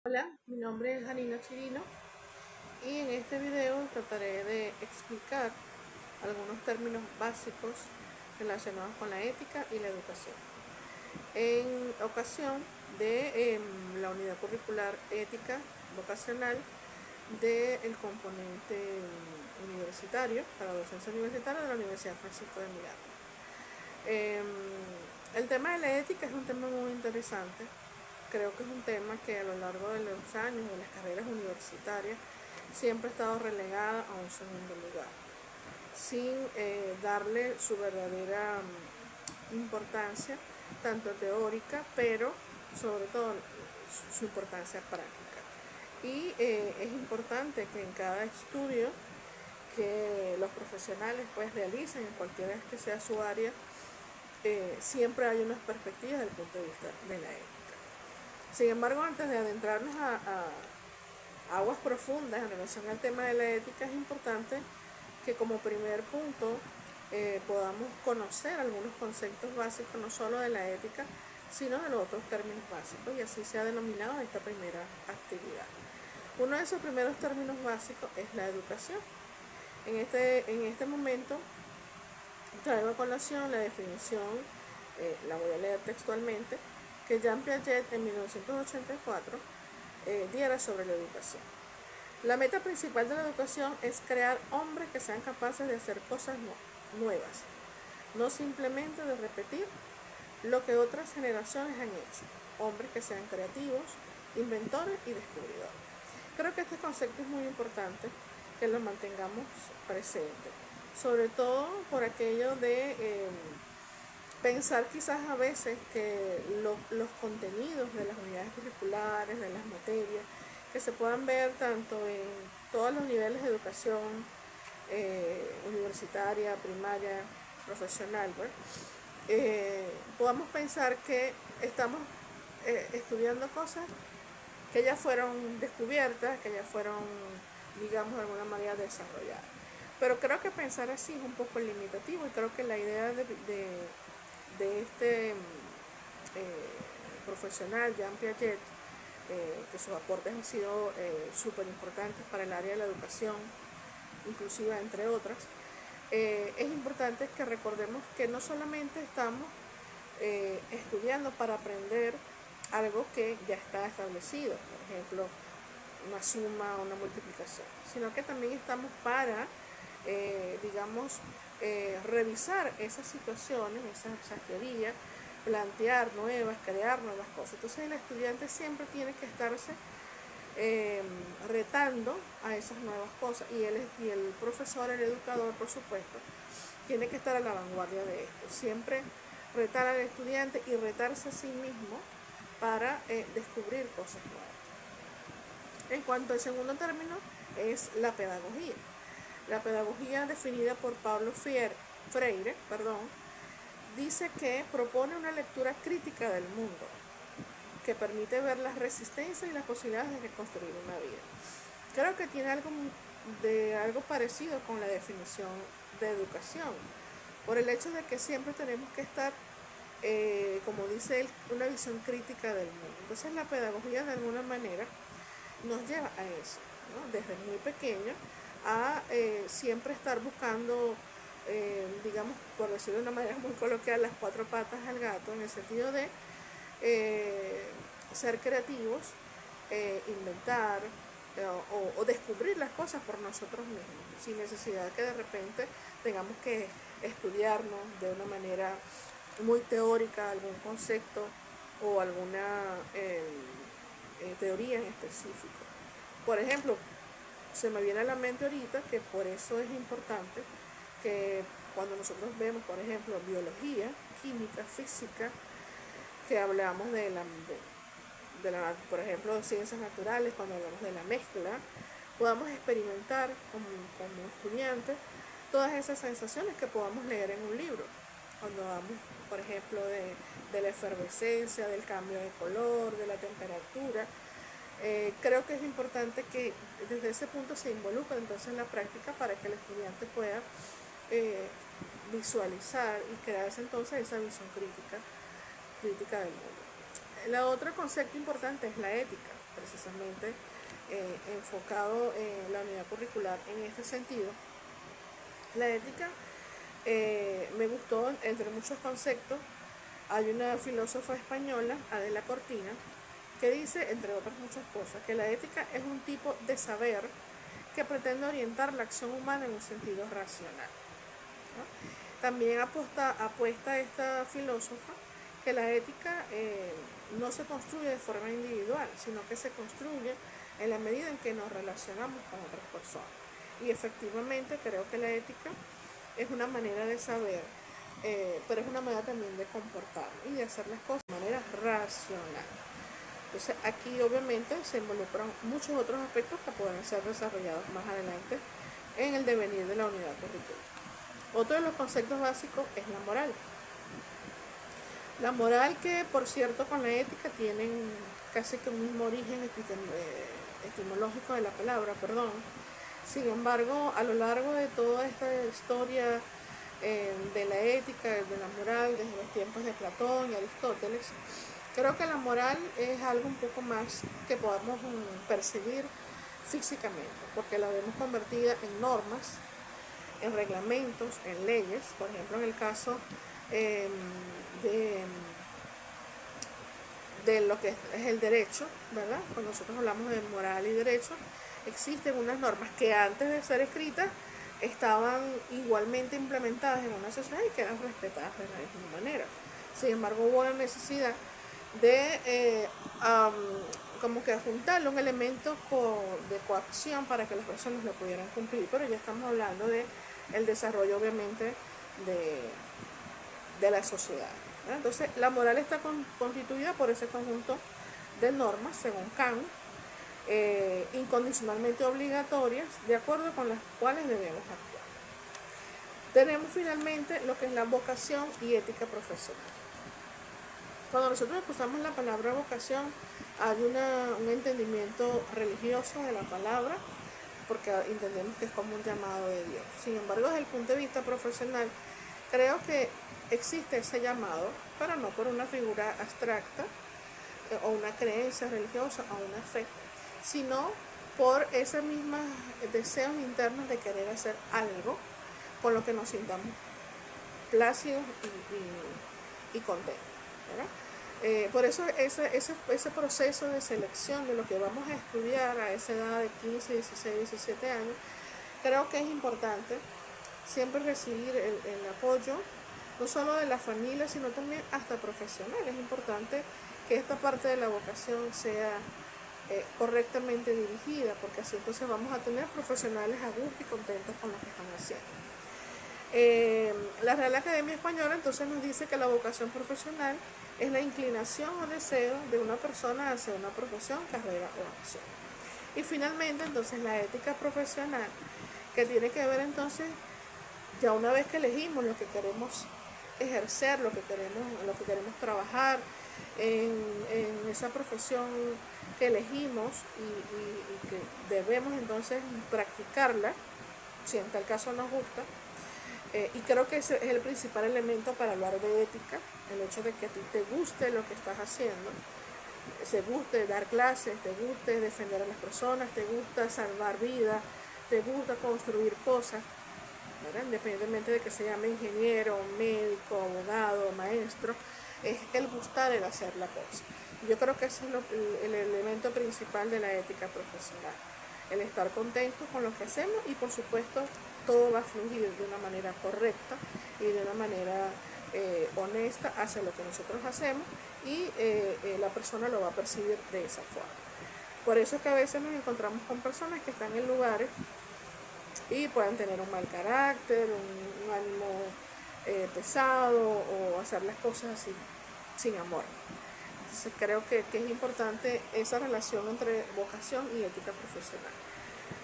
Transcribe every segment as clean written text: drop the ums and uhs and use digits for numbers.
Hola, mi nombre es Janina Chirino y en este video trataré de explicar algunos términos básicos relacionados con la ética y la educación. En ocasión de la unidad curricular ética vocacional del componente universitario, para docencia universitaria de la Universidad Francisco de Miranda. El tema de la ética es un tema muy interesante. Creo que es un tema que a lo largo de los años de las carreras universitarias siempre ha estado relegada a un segundo lugar, sin darle su verdadera importancia, tanto teórica, pero sobre todo su importancia práctica. Y es importante que en cada estudio que los profesionales pues realicen, en cualquiera que sea su área, siempre hay unas perspectivas desde el punto de vista de la ética. Sin embargo, antes de adentrarnos a aguas profundas en relación al tema de la ética, es importante que como primer punto podamos conocer algunos conceptos básicos, no solo de la ética, sino de los otros términos básicos, y así se ha denominado esta primera actividad. Uno de esos primeros términos básicos es la educación. En este momento traigo a colación la definición, la voy a leer textualmente, que Jean Piaget en 1984 diera sobre la educación. La meta principal de la educación es crear hombres que sean capaces de hacer cosas nuevas, no simplemente de repetir lo que otras generaciones han hecho. Hombres que sean creativos, inventores y descubridores. Creo que este concepto es muy importante que lo mantengamos presente, sobre todo por aquello de pensar quizás a veces que los contenidos de las unidades curriculares, de las materias, que se puedan ver tanto en todos los niveles de educación universitaria, primaria, profesional, ¿verdad? Podamos pensar que estamos estudiando cosas que ya fueron descubiertas, que ya fueron, digamos, de alguna manera desarrolladas. Pero creo que pensar así es un poco limitativo, y creo que la idea de este profesional, Jean Piaget, que sus aportes han sido súper importantes para el área de la educación, inclusiva entre otras, es importante que recordemos que no solamente estamos estudiando para aprender algo que ya está establecido, por ejemplo, una suma o una multiplicación, sino que también estamos para, digamos, revisar esas situaciones, esas teorías, plantear nuevas, crear nuevas cosas. Entonces el estudiante siempre tiene que estarse retando a esas nuevas cosas, y el profesor, el educador, por supuesto, tiene que estar a la vanguardia de esto, siempre retar al estudiante y retarse a sí mismo para descubrir cosas nuevas. En cuanto al segundo término, es la pedagogía. La pedagogía, definida por Paulo Freire, dice que propone una lectura crítica del mundo, que permite ver las resistencias y las posibilidades de reconstruir una vida. Creo que tiene algo parecido con la definición de educación, por el hecho de que siempre tenemos que estar, como dice él, una visión crítica del mundo. Entonces la pedagogía de alguna manera nos lleva a eso, ¿no? Desde muy pequeño a siempre estar buscando, digamos, por decirlo de una manera muy coloquial, las cuatro patas al gato, en el sentido de eh, ser creativos, inventar o descubrir las cosas por nosotros mismos, sin necesidad de que de repente tengamos que estudiarnos de una manera muy teórica algún concepto o alguna teoría en específico. Por ejemplo, se me viene a la mente ahorita que por eso es importante que cuando nosotros vemos, por ejemplo, biología, química, física, que hablamos por ejemplo, de ciencias naturales, cuando hablamos de la mezcla, podamos experimentar como estudiantes todas esas sensaciones que podamos leer en un libro. Cuando hablamos, por ejemplo, de la efervescencia, del cambio de color, de la temperatura, creo que es importante que desde ese punto se involucre entonces en la práctica, para que el estudiante pueda eh, visualizar y crearse entonces esa visión crítica del mundo. El otro concepto importante es la ética. precisamente enfocado en la unidad curricular en este sentido. La ética me gustó entre muchos conceptos. Hay una filósofa española, Adela Cortina, que dice, entre otras muchas cosas, que la ética es un tipo de saber que pretende orientar la acción humana en un sentido racional, ¿no? También apuesta esta filósofa que la ética no se construye de forma individual, sino que se construye en la medida en que nos relacionamos con otras personas. Y efectivamente creo que la ética es una manera de saber, pero es una manera también de comportar y de hacer las cosas de manera racional. Entonces aquí obviamente se involucran muchos otros aspectos que pueden ser desarrollados más adelante en el devenir de la unidad curricular. Otro de los conceptos básicos es la moral. La moral que, por cierto, con la ética tienen casi que un mismo origen etimológico de la palabra, perdón. Sin embargo, a lo largo de toda esta historia de la ética, de la moral, desde los tiempos de Platón y Aristóteles, creo que la moral es algo un poco más que podamos percibir físicamente, porque la vemos convertida en normas, en reglamentos, en leyes. Por ejemplo, en el caso de lo que es el derecho, ¿verdad? Cuando nosotros hablamos de moral y derecho, existen unas normas que antes de ser escritas estaban igualmente implementadas en una sociedad y que eran respetadas de la misma manera. Sin embargo, hubo la necesidad de como que juntarle un elemento de coacción para que las personas lo pudieran cumplir, pero ya estamos hablando de el desarrollo obviamente de la sociedad, ¿verdad? Entonces la moral está constituida por ese conjunto de normas, según Kant, incondicionalmente obligatorias, de acuerdo con las cuales debemos actuar. Tenemos finalmente lo que es la vocación y ética profesional. Cuando nosotros usamos la palabra vocación, hay un entendimiento religioso de la palabra, porque entendemos que es como un llamado de Dios. Sin embargo, desde el punto de vista profesional, creo que existe ese llamado, pero no por una figura abstracta o una creencia religiosa o una fe, sino por esos mismos deseos internos de querer hacer algo con lo que nos sintamos plácidos y contentos, ¿verdad? Por eso ese proceso de selección de lo que vamos a estudiar a esa edad de 15, 16, 17 años, creo que es importante siempre recibir el apoyo, no solo de la familia, sino también hasta profesional. Es importante que esta parte de la vocación sea correctamente dirigida, porque así entonces vamos a tener profesionales a gusto y contentos con lo que están haciendo. La Real Academia Española entonces nos dice que la vocación profesional es la inclinación o deseo de una persona hacia una profesión, carrera o acción. Y finalmente entonces la ética profesional, que tiene que ver entonces, ya una vez que elegimos lo que queremos ejercer, lo que queremos trabajar en esa profesión que elegimos y que debemos entonces practicarla, si en tal caso nos gusta. Y creo que ese es el principal elemento para hablar de ética, el hecho de que a ti te guste lo que estás haciendo, te guste dar clases, te guste defender a las personas, te gusta salvar vidas, te gusta construir cosas, ¿verdad? Independientemente de que se llame ingeniero, médico, abogado, maestro, es el gustar, el hacer la cosa. Yo creo que ese es el elemento principal de la ética profesional, el estar contento con lo que hacemos y por supuesto todo va a fluir de una manera correcta y de una manera honesta hacia lo que nosotros hacemos y la persona lo va a percibir de esa forma. Por eso es que a veces nos encontramos con personas que están en lugares y pueden tener un mal carácter, un ánimo pesado o hacer las cosas así sin amor. Entonces creo que es importante esa relación entre vocación y ética profesional.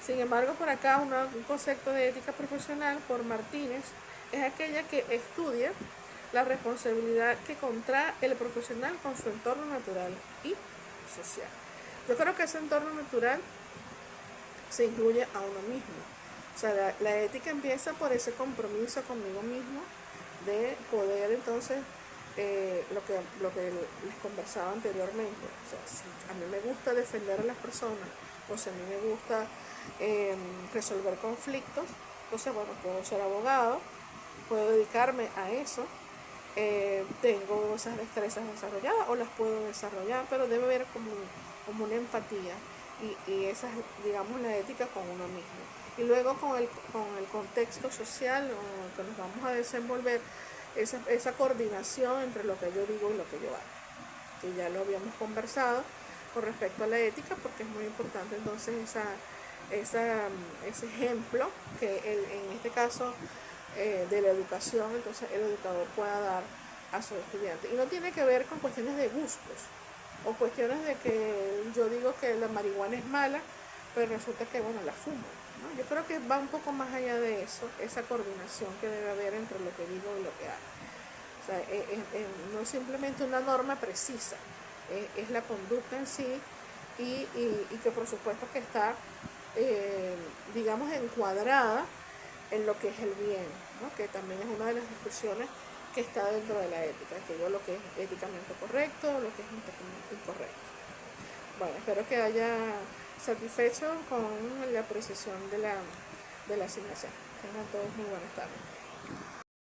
Sin embargo, por acá un concepto de ética profesional por Martínez es aquella que estudia la responsabilidad que contrae el profesional con su entorno natural y social. Yo creo que ese entorno natural se incluye a uno mismo. O sea, la ética empieza por ese compromiso conmigo mismo de poder entonces lo que les conversaba anteriormente. O sea, si a mí me gusta defender a las personas, o si a mí me gusta resolver conflictos, entonces, bueno, puedo ser abogado, puedo dedicarme a eso, tengo esas destrezas desarrolladas o las puedo desarrollar, pero debe haber como una empatía y esa es, digamos, la ética con uno mismo. Y luego con el contexto social que nos vamos a desenvolver, esa coordinación entre lo que yo digo y lo que yo hago, que ya lo habíamos conversado con respecto a la ética, porque es muy importante entonces ese ejemplo que en este caso de la educación, entonces el educador pueda dar a su estudiante. Y no tiene que ver con cuestiones de gustos o cuestiones de que yo digo que la marihuana es mala, pero resulta que, bueno, la fumo, ¿no? Yo creo que va un poco más allá de eso, esa coordinación que debe haber entre lo que digo y lo que hago. O sea, no es simplemente una norma precisa, es la conducta en sí y que por supuesto que está, digamos, encuadrada en lo que es el bien, ¿no? Que también es una de las discusiones que está dentro de la ética, que digo lo que es éticamente correcto, lo que es éticamente incorrecto. Bueno, espero que haya satisfecho con la precisión de la asignación. Tengan todos muy buenas tardes.